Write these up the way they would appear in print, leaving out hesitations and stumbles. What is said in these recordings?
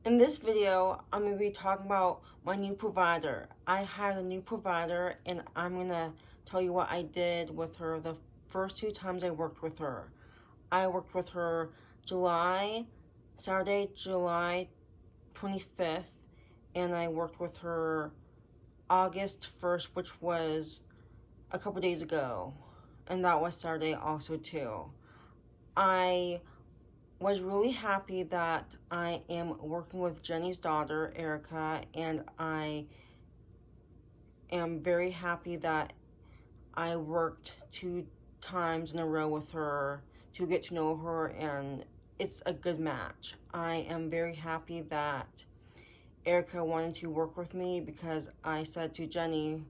In this video, I'm going to be talking about my new provider. I hired a new provider and I'm going to tell you what I did with her the first two times I worked with her. I worked with her Saturday, July 25th, and I worked with her August 1st, which was a couple days ago, and that was Saturday also too. I was really happy that I am working with Jenny's daughter, Erica, and I am very happy that I worked two times in a row with her to get to know her, and it's a good match. I am very happy that Erica wanted to work with me because I said to Jenny,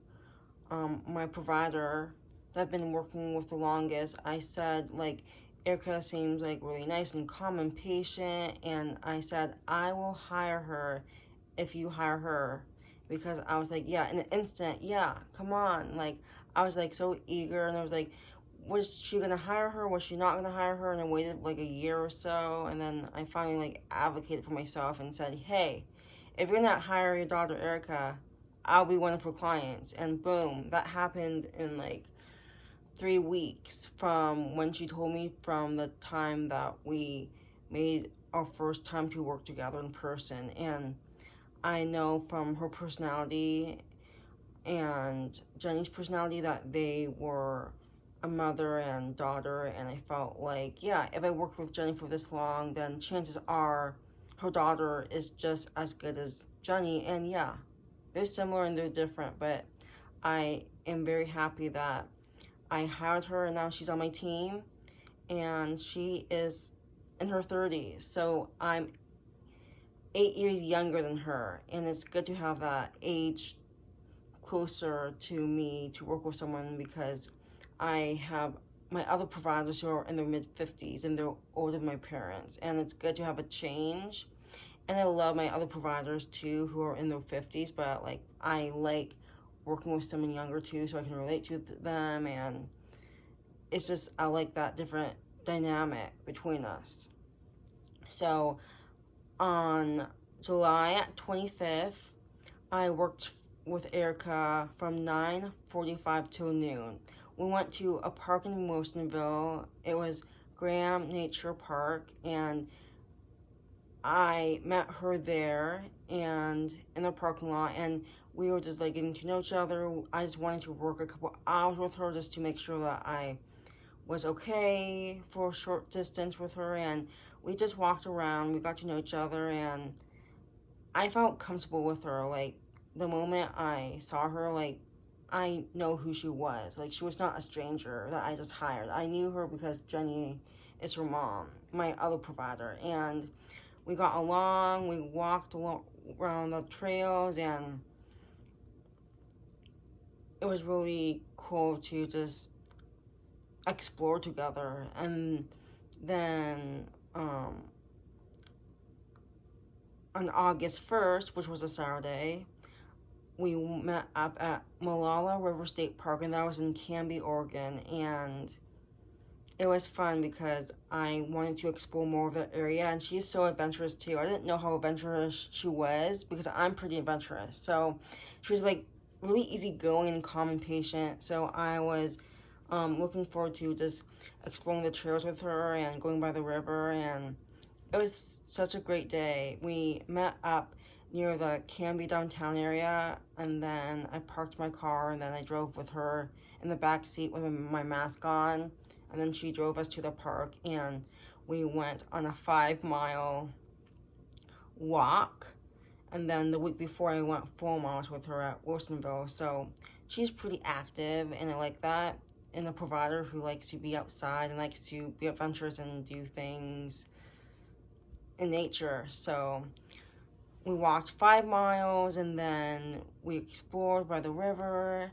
my provider that I've been working with the longest, I said, like, Erica seems like really nice and calm and patient, and I said, I will hire her if you hire her, because I was like, yeah, in an instant, yeah, come on, like, I was like so eager, and I was like, was she gonna hire her, was she not gonna hire her, and I waited like a year or so, and then I finally like advocated for myself and said, hey, if you're not hiring your daughter Erica, I'll be one of her clients. And boom, that happened in like 3 weeks from when she told me, from the time that we made our first time to work together in person. And I know from her personality and Jenny's personality that they were a mother and daughter, and I felt like, yeah, if I worked with Jenny for this long, then chances are her daughter is just as good as Jenny. And yeah, they're similar and they're different, but I am very happy that I hired her and now she's on my team, and she is in her 30s, so I'm 8 years younger than her, and it's good to have that age closer to me to work with someone, because I have my other providers who are in their mid 50s and they're older than my parents, and it's good to have a change. And I love my other providers too who are in their 50s, but like I like working with someone younger too so I can relate to them, and it's just I like that different dynamic between us. So on July 25th, I worked with Erica from 9:45 till noon. We went to a park in Wilsonville. It was Graham Nature Park, and I met her there and in the parking lot, and we were just like getting to know each other. I just wanted to work a couple hours with her just to make sure that I was okay for a short distance with her, and we just walked around. We got to know each other, and I felt comfortable with her. Like, the moment I saw her, like, I know who she was. Like, she was not a stranger that I just hired. I knew her because Jenny is her mom, my other provider, and we got along. We walked around the trails, and it was really cool to just explore together. And then on August 1st, which was a Saturday, we met up at Molalla River State Park, and that was in Canby, Oregon. And it was fun because I wanted to explore more of the area, and she's so adventurous too. I didn't know how adventurous she was because I'm pretty adventurous. So she was like really easygoing and calm and patient. So I was looking forward to just exploring the trails with her and going by the river, and it was such a great day. We met up near the Canby downtown area, and then I parked my car, and then I drove with her in the back seat with my mask on, and then she drove us to the park, and we went on a 5 mile walk. And then the week before, I went 4 miles with her at Wilsonville. So she's pretty active, and I like that in a provider who likes to be outside and likes to be adventurous and do things in nature. So we walked 5 miles, and then we explored by the river.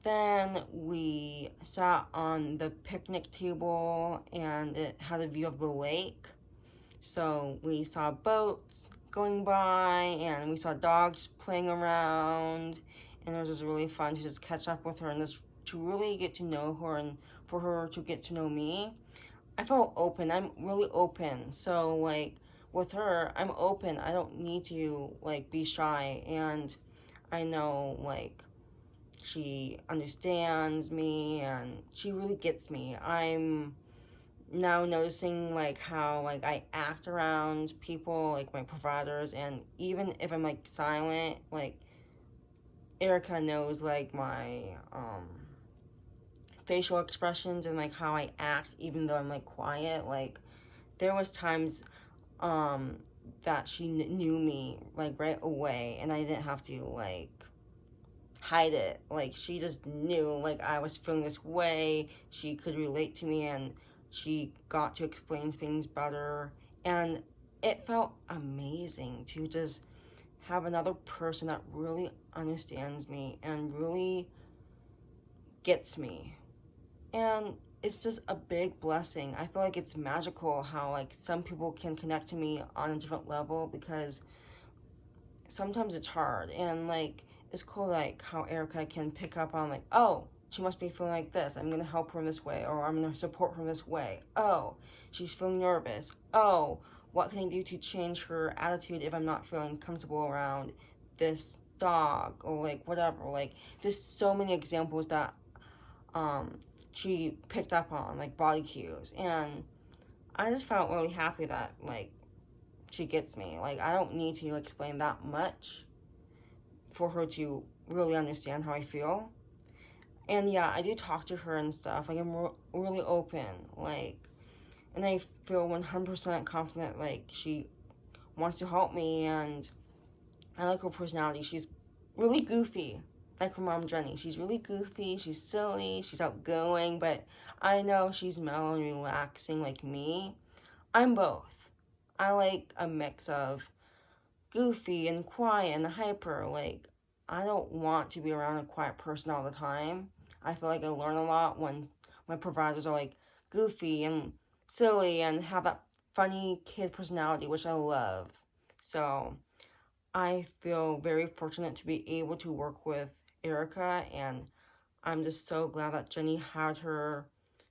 Then we sat on the picnic table, and it had a view of the lake. So we saw boats going by, and we saw dogs playing around, and it was just really fun to just catch up with her and just to really get to know her, and for her to get to know me. I felt open. I'm really open. So like with her, I'm open. I don't need to, like, be shy. And I know, like, she understands me and she really gets me. I'm now noticing, like, how, like, I act around people, like my providers, and even if I'm, like, silent, like, Erica knows, like, my facial expressions and, like, how I act even though I'm, like, quiet. Like, there was times um that she knew me, like, right away, and I didn't have to, like, hide it. Like, she just knew, like, I was feeling this way. She could relate to me, and she got to explain things better. And it felt amazing to just have another person that really understands me and really gets me. And it's just a big blessing. I feel like it's magical how, like, some people can connect to me on a different level, because sometimes it's hard. And, like, it's cool, like, how Erica can pick up on, like, oh, she must be feeling like this. I'm gonna help her in this way, or I'm gonna support her in this way. Oh, she's feeling nervous. Oh, what can I do to change her attitude if I'm not feeling comfortable around this dog, or, like, whatever. Like, there's so many examples that um she picked up on, like, body cues. And I just felt really happy that, like, she gets me. Like, I don't need to explain that much for her to really understand how I feel. And yeah, I do talk to her and stuff. Like, I'm really open. Like, and I feel 100% confident, like, she wants to help me. And I like her personality. She's really goofy, like her mom, Jenny. She's really goofy. She's silly. She's outgoing. But I know she's mellow and relaxing like me. I'm both. I like a mix of goofy and quiet and hyper. Like, I don't want to be around a quiet person all the time. I feel like I learn a lot when my providers are, like, goofy and silly and have that funny kid personality, which I love. So I feel very fortunate to be able to work with Erica, and I'm just so glad that Jenny had her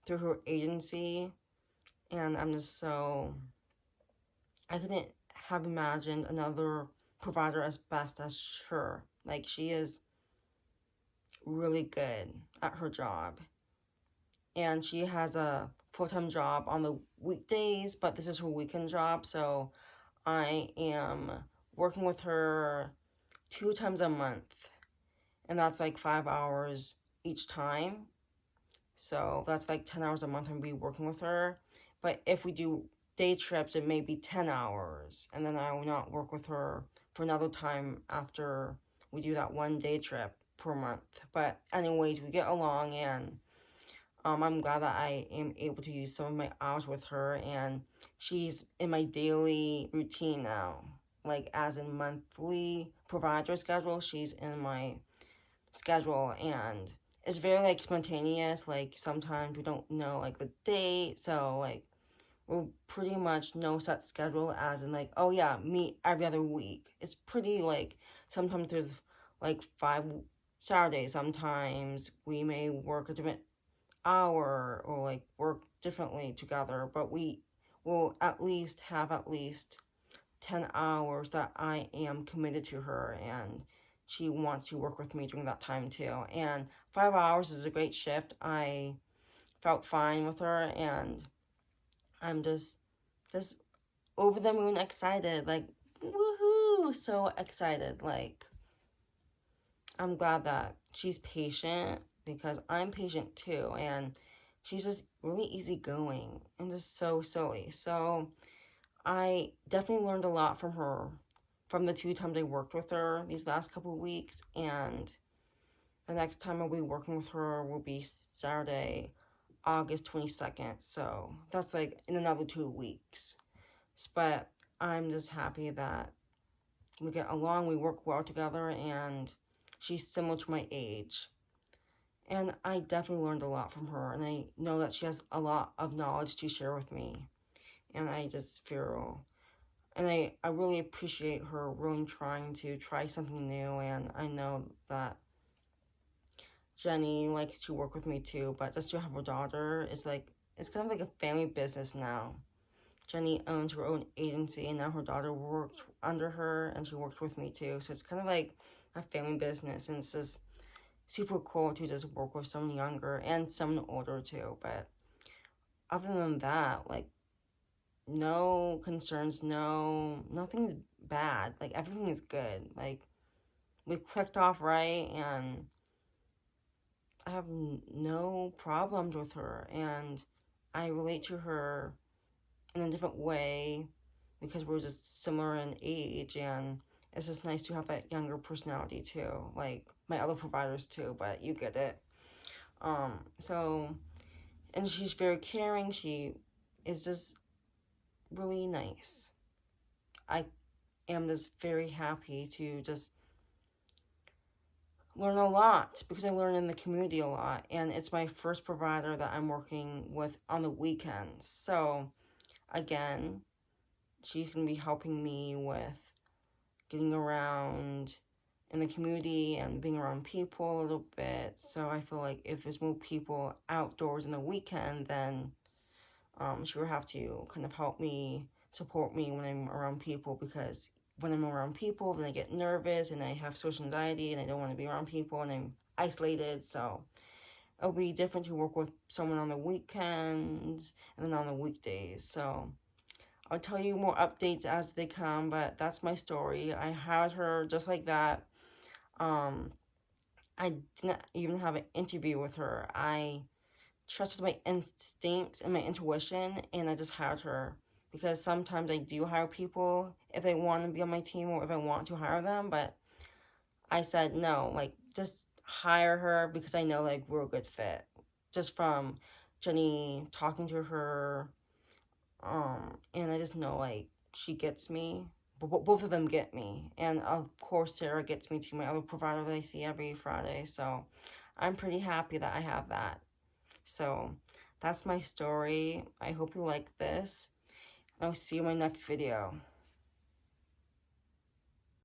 through her agency. And I'm just so, I couldn't have imagined another provider as best as her. Like, she is really good at her job. And she has a full-time job on the weekdays, but this is her weekend job. So I am working with her 2 times a month. And that's like 5 hours each time. So that's like 10 hours a month I'm be working with her. But if we do day trips, it may be 10 hours. And then I will not work with her for another time after we do that one day trip per month. But anyways, we get along, and I'm glad that I am able to use some of my hours with her, and she's in my daily routine now. Like, as in monthly provider schedule, she's in my schedule, and it's very, like, spontaneous. Like, sometimes we don't know, like, the date, so, like, we're pretty much no set schedule, as in, like, oh yeah, meet every other week. It's pretty, like, sometimes there's, like, 5 Saturdays. Sometimes we may work a different hour, or, like, work differently together, but we will at least have at least 10 hours that I am committed to her, and she wants to work with me during that time too. And 5 hours is a great shift. I felt fine with her, and I'm just over the moon excited. Like, woohoo, so excited. Like, I'm glad that she's patient, because I'm patient too, and she's just really easygoing and just so silly. So I definitely learned a lot from her from the 2 times I worked with her these last couple of weeks. And the next time I'll be working with her will be Saturday, August 22nd. So that's like in another 2 weeks. But I'm just happy that we get along, we work well together, and she's similar to my age. And I definitely learned a lot from her, and I know that she has a lot of knowledge to share with me. And I just feel, and I really appreciate her really trying to try something new. And I know that Jenny likes to work with me too, but just to have her daughter, it's like, it's kind of like a family business now. Jenny owns her own agency, and now her daughter worked under her, and she worked with me too. So it's kind of like a family business, and it's just super cool to just work with someone younger and someone older too. But other than that, like, no concerns, nothing's bad. Like, everything is good. Like, we clicked off right, and I have no problems with her, and I relate to her in a different way because we're just similar in age, and it's just nice to have that younger personality too, like my other providers too, but you get it. So, and she's very caring. She is just really nice. I am just very happy to just learn a lot because I learn in the community a lot, and it's my first provider that I'm working with on the weekends. So again, she's going to be helping me with getting around in the community and being around people a little bit. So I feel like if there's more people outdoors in the weekend, then she will have to kind of help me, support me when I'm around people, because when I'm around people, then I get nervous and I have social anxiety and I don't want to be around people and I'm isolated. So it'll be different to work with someone on the weekends and then on the weekdays. So I'll tell you more updates as they come, but that's my story. I had her just like that. I didn't even have an interview with her. I trusted my instincts and my intuition, and I just hired her because sometimes I do hire people if they want to be on my team or if I want to hire them, but I said no, like, just hire her because I know, like, we're a good fit. Just from Jenny talking to her, and I just know, like, she gets me. Both of them get me, and of course Sarah gets me to my other provider that I see every Friday, so I'm pretty happy that I have that. So that's my story. I hope you like this. I'll see you in my next video.